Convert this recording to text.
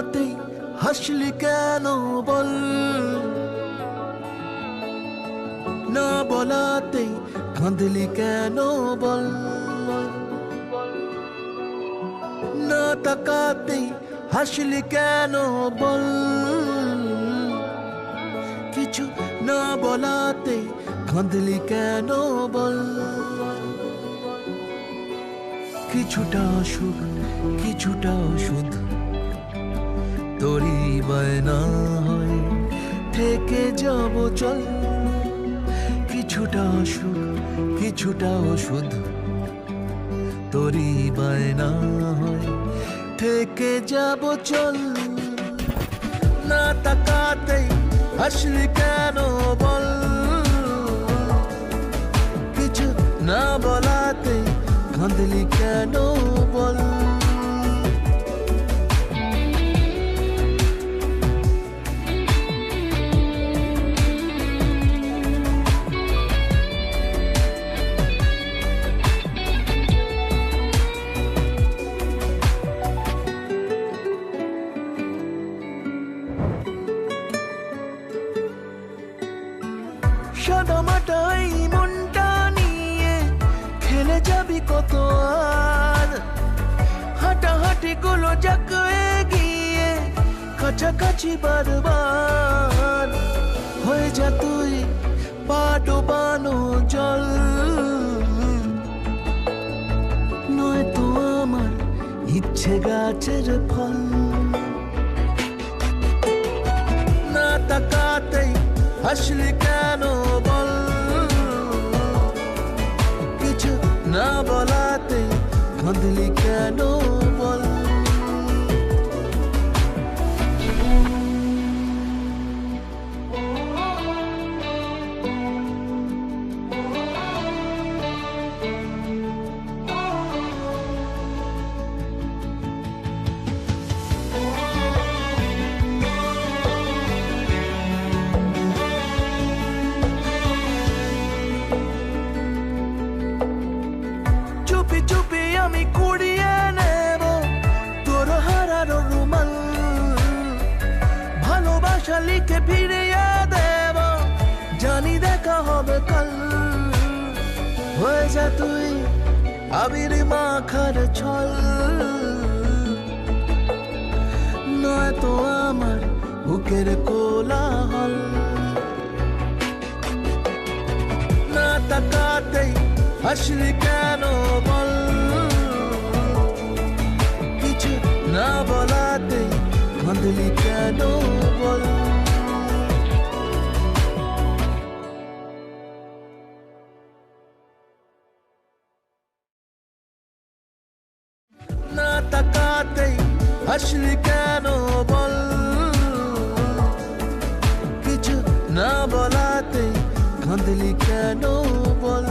তাকাতেই হাসলি কেন বল, না বলাতেই কাঁদলি কেন বল, না তাকাতেই হাসলি কেন বল, কিছু না বলাতেই কাঁদলি কেন বল। কিছুটা সুখ কিছুটা ওষুধ তোরই বায়না হয় থেকে যাব চল, কিছুটা সুখ কিছুটা ওষুধ তোরই বায়না হয় থেকে যাব চল। না তাকাতেই হাসলি কেন বল, কিছু না বলাতেই কাঁদলি কেন বল। সাদামাটা এই মনটা নিয়ে খেলে যাবি কত আর, হাঁটাহাঁটি গুলো যাক এগিয়ে কাছাকাছি বারবার, হয়ে যা তুই পা ডোবানো জল, নয়তো আমার ইচ্ছে গাছের ফল। না তাকাতেই হাসলি কেন বল, কিছু না বলাতে কাঁদলি কেন বল। চুপি চুপি আমি কুড়িয়ে নেব তোর হারানো রুমাল, ভালোবাসা লিখে ফিরিয়ে দেব, জানি দেখা হবে কাল। হয়ে যা তুই আবির মাখার ছল, নয়তো আমার বুকের কোলাহল। না তাকাতেই হাসলি কেন বল, কিছু না বলাতে কাঁদলি কেন বল। না তাকাতেই হাসলি কেন বল, কিছু না বলাতে কাঁদলি কেন বল।